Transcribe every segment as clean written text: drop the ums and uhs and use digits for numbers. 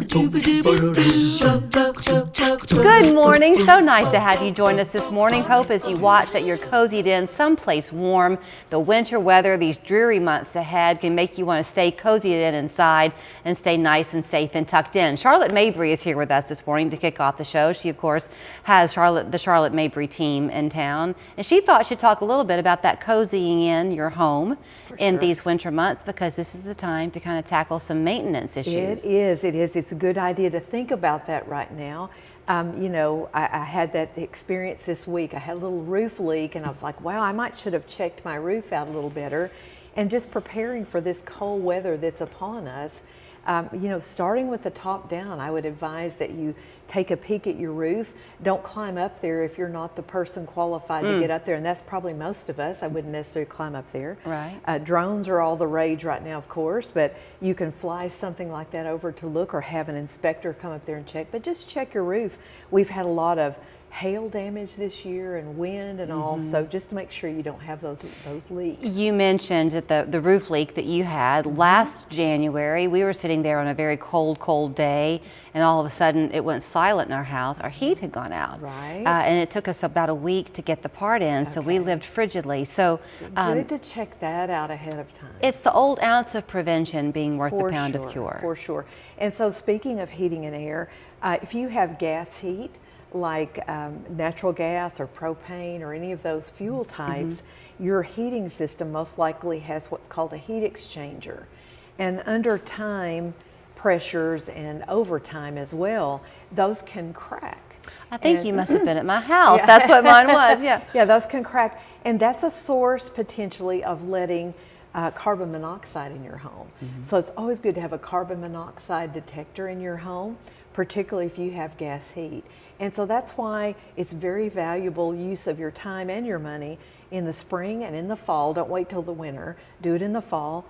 Good morning. So nice to have you join us this morning. Hope as you watch that you're cozied in someplace warm. The winter weather, these dreary months ahead, can make you want to stay cozied in inside and stay nice and safe and tucked in. Charlotte Mabry is here with us this morning to kick off the show. She, of course, has the Charlotte Mabry Team in town, and she thought she'd talk a little bit about that cozying in your home in these winter months, because this is the time to kind of tackle some maintenance issues. It is. It's a good idea to think about that right now. You know, I had that experience this week. I had a little roof leak, and I was like, wow, should have checked my roof out a little better. And just preparing for this cold weather that's upon us, you know, starting with the top down, I would advise that you take a peek at your roof. Don't climb up there if you're not the person qualified to get up there, and that's probably most of us. I wouldn't necessarily climb up there. Right. Drones are all the rage right now, of course, but you can fly something like that over to look, or have an inspector come up there and check. But just check your roof. We've had a lot of hail damage this year and wind and all, so just to make sure you don't have those leaks. You mentioned that the roof leak that you had last January. We were sitting there on a very cold day, and all of a sudden it went silent in our house. Our heat had gone out, right? And it took us about a week to get the part in, so we lived frigidly. So good to check that out ahead of time. It's the old ounce of prevention being worth the pound of cure. For sure. And so speaking of heating and air, if you have gas heat, like natural gas or propane or any of those fuel types, your heating system most likely has what's called a heat exchanger. And under time pressures and over time as well, those can crack. I think you must have been at my house. That's what mine was, Yeah, those can crack. And that's a source potentially of letting carbon monoxide in your home. So it's always good to have a carbon monoxide detector in your home, particularly if you have gas heat. And so that's why it's very valuable use of your time and your money in the spring and in the fall. Don't wait till the winter. Do it in the fall.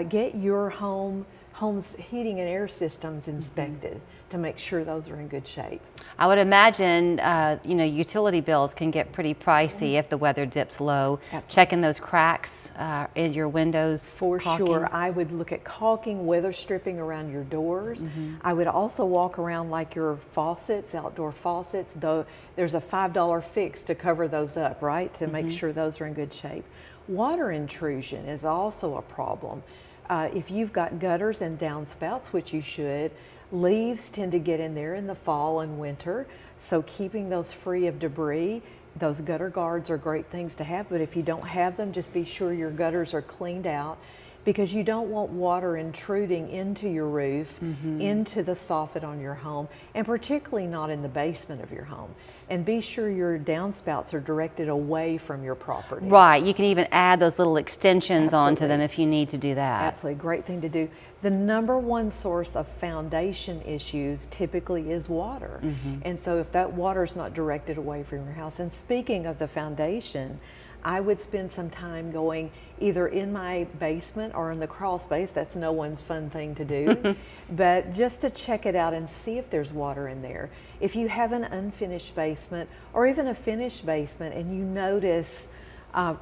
Get your home's heating and air systems inspected to make sure those are in good shape. I would imagine, you know, utility bills can get pretty pricey if the weather dips low. Absolutely. Checking those cracks in your windows. For sure. I would look at caulking, weather stripping around your doors. I would also walk around like your faucets, outdoor faucets, though there's a $5 fix to cover those up, right? To make sure those are in good shape. Water intrusion is also a problem. If you've got gutters and downspouts, which you should, leaves tend to get in there in the fall and winter, so keeping those free of debris. Those gutter guards are great things to have, but if you don't have them, just be sure your gutters are cleaned out, because you don't want water intruding into your roof, into the soffit on your home, and particularly not in the basement of your home. And be sure your downspouts are directed away from your property. Right, you can even add those little extensions onto them if you need to do that. Absolutely, great thing to do. The number one source of foundation issues typically is water. And so if that water is not directed away from your house, and speaking of the foundation, I would spend some time going either in my basement or in the crawl space. That's no one's fun thing to do, but just to check it out and see if there's water in there. If you have an unfinished basement or even a finished basement and you notice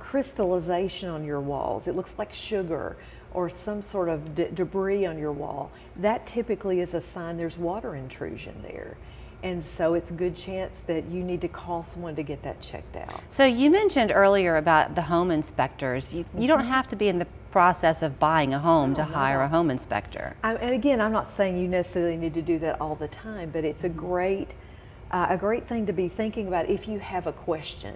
crystallization on your walls, it looks like sugar or some sort of debris on your wall, that typically is a sign there's water intrusion there. And so it's a good chance that you need to call someone to get that checked out. So you mentioned earlier about the home inspectors. You don't have to be in the process of buying a home to hire a home inspector. And again, I'm not saying you necessarily need to do that all the time, but it's a great thing to be thinking about if you have a question.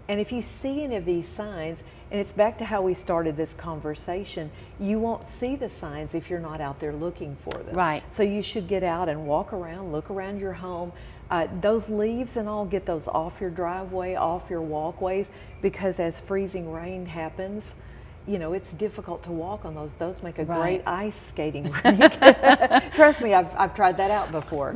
And if you see any of these signs, and it's back to how we started this conversation, you won't see the signs if you're not out there looking for them. Right. So you should get out and walk around, look around your home. Those leaves and all, get those off your driveway, off your walkways, because as freezing rain happens, you know, it's difficult to walk on those. Those make a great ice skating rink. Trust me, I've tried that out before.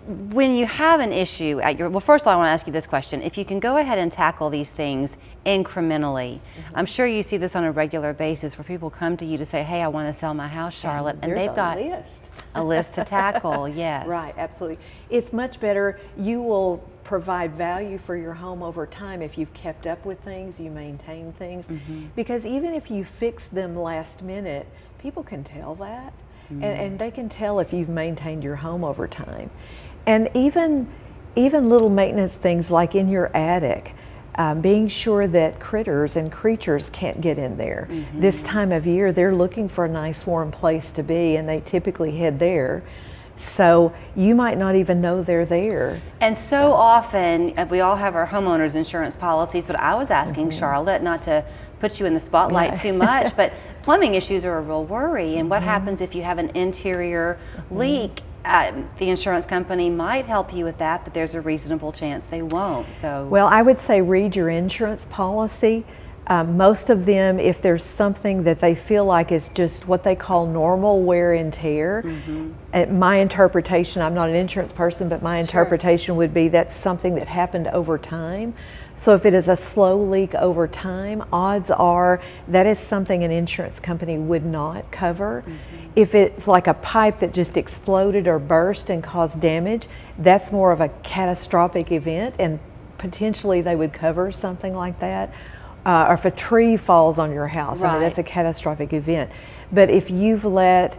When you have an issue at your, well, first of all, I want to ask you this question. If you can go ahead and tackle these things incrementally, I'm sure you see this on a regular basis where people come to you to say, hey, I want to sell my house, Charlotte, and they've got a list to tackle. Yes. Right, absolutely. It's much better. You will provide value for your home over time if you've kept up with things, you maintain things. Because even if you fix them last minute, people can tell that. and they can tell if you've maintained your home over time. And even little maintenance things like in your attic, being sure that critters and creatures can't get in there. This time of year, they're looking for a nice warm place to be, and they typically head there. So you might not even know they're there. And so often, we all have our homeowners insurance policies, but I was asking Charlotte, not to put you in the spotlight too much, but plumbing issues are a real worry. And what happens if you have an interior leak? The insurance company might help you with that, but there's a reasonable chance they won't. So, well, I would say read your insurance policy. Most of them, if there's something that they feel like is just what they call normal wear and tear, my interpretation, I'm not an insurance person, but my interpretation would be that's something that happened over time. So if it is a slow leak over time, odds are that is something an insurance company would not cover. If it's like a pipe that just exploded or burst and caused damage, that's more of a catastrophic event, and potentially they would cover something like that. Or if a tree falls on your house, I mean, that's a catastrophic event. But if you've let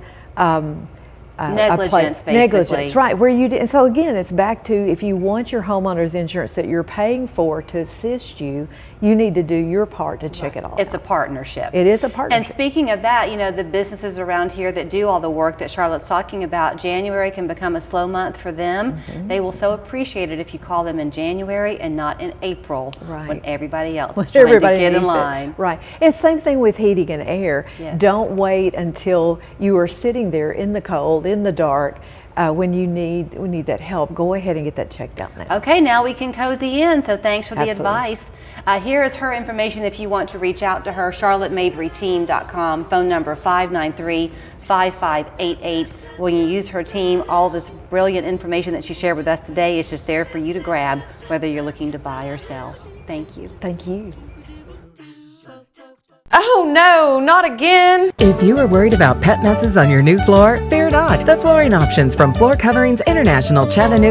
negligence, right, where you did, and so again, it's back to if you want your homeowner's insurance that you're paying for to assist you, you need to do your part to check it all. It's a partnership. It is a partnership. And speaking of that, you know, the businesses around here that do all the work that Charlotte's talking about, January can become a slow month for them. They will so appreciate it if you call them in January and not in April, when everybody else is trying to get in line. Right. And same thing with heating and air. Don't wait until you are sitting there in the cold, in the dark, when you need that help. Go ahead and get that checked out now. Okay, now we can cozy in, so thanks for the advice. Here is her information if you want to reach out to her, charlottemabryteam.com, phone number 593-5588. When you use her team, all this brilliant information that she shared with us today is just there for you to grab, whether you're looking to buy or sell. Thank you. Thank you. Oh no, not again! If you are worried about pet messes on your new floor, fear not. The flooring options from Floor Coverings International Chattanooga